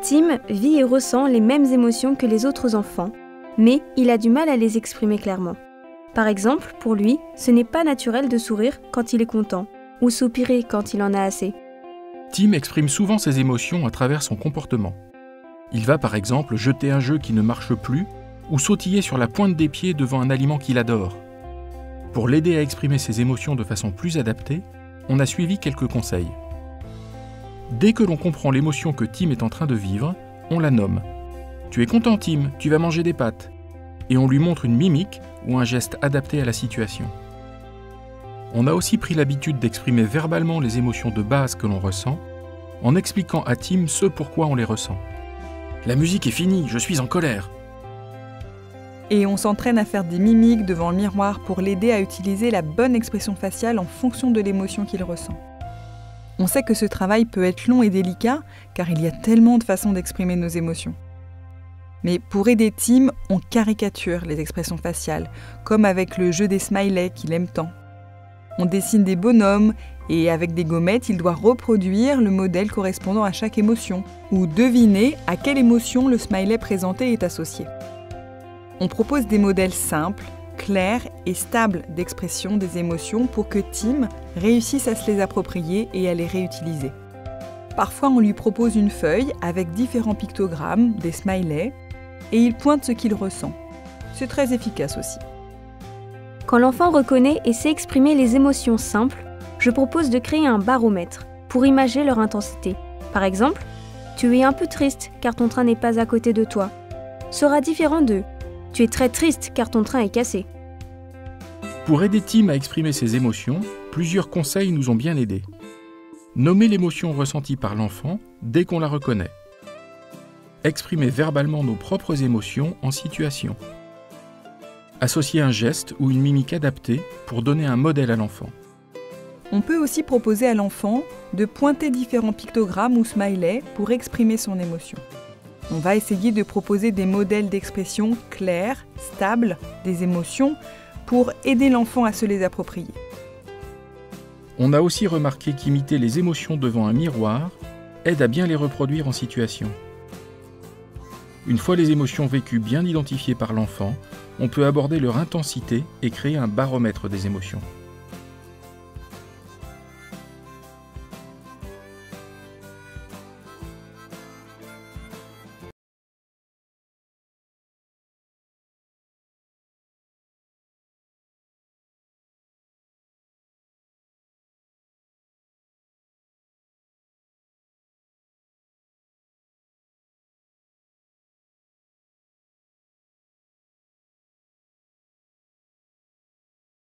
Tim vit et ressent les mêmes émotions que les autres enfants, mais il a du mal à les exprimer clairement. Par exemple, pour lui, ce n'est pas naturel de sourire quand il est content, ou soupirer quand il en a assez. Tim exprime souvent ses émotions à travers son comportement. Il va par exemple jeter un jeu qui ne marche plus ou sautiller sur la pointe des pieds devant un aliment qu'il adore. Pour l'aider à exprimer ses émotions de façon plus adaptée, on a suivi quelques conseils. Dès que l'on comprend l'émotion que Tim est en train de vivre, on la nomme. « Tu es content Tim, tu vas manger des pâtes » et on lui montre une mimique ou un geste adapté à la situation. On a aussi pris l'habitude d'exprimer verbalement les émotions de base que l'on ressent, en expliquant à Tim ce pourquoi on les ressent. « La musique est finie, je suis en colère !» Et on s'entraîne à faire des mimiques devant le miroir pour l'aider à utiliser la bonne expression faciale en fonction de l'émotion qu'il ressent. On sait que ce travail peut être long et délicat, car il y a tellement de façons d'exprimer nos émotions. Mais pour aider Tim, on caricature les expressions faciales, comme avec le jeu des smileys qu'il aime tant. On dessine des bonhommes et avec des gommettes, il doit reproduire le modèle correspondant à chaque émotion, ou deviner à quelle émotion le smiley présenté est associé. On propose des modèles simples, clairs et stables d'expression des émotions pour que Tim réussisse à se les approprier et à les réutiliser. Parfois, on lui propose une feuille avec différents pictogrammes, des smileys, et il pointe ce qu'il ressent. C'est très efficace aussi. Quand l'enfant reconnaît et sait exprimer les émotions simples, je propose de créer un baromètre pour imager leur intensité. Par exemple, « Tu es un peu triste car ton train n'est pas à côté de toi » sera différent de « Tu es très triste car ton train est cassé ». Pour aider Tim à exprimer ses émotions, plusieurs conseils nous ont bien aidés. Nommer l'émotion ressentie par l'enfant dès qu'on la reconnaît. Exprimer verbalement nos propres émotions en situation. Associer un geste ou une mimique adaptée pour donner un modèle à l'enfant. On peut aussi proposer à l'enfant de pointer différents pictogrammes ou smileys pour exprimer son émotion. On va essayer de proposer des modèles d'expression clairs, stables, des émotions, pour aider l'enfant à se les approprier. On a aussi remarqué qu'imiter les émotions devant un miroir aide à bien les reproduire en situation. Une fois les émotions vécues bien identifiées par l'enfant, on peut aborder leur intensité et créer un baromètre des émotions.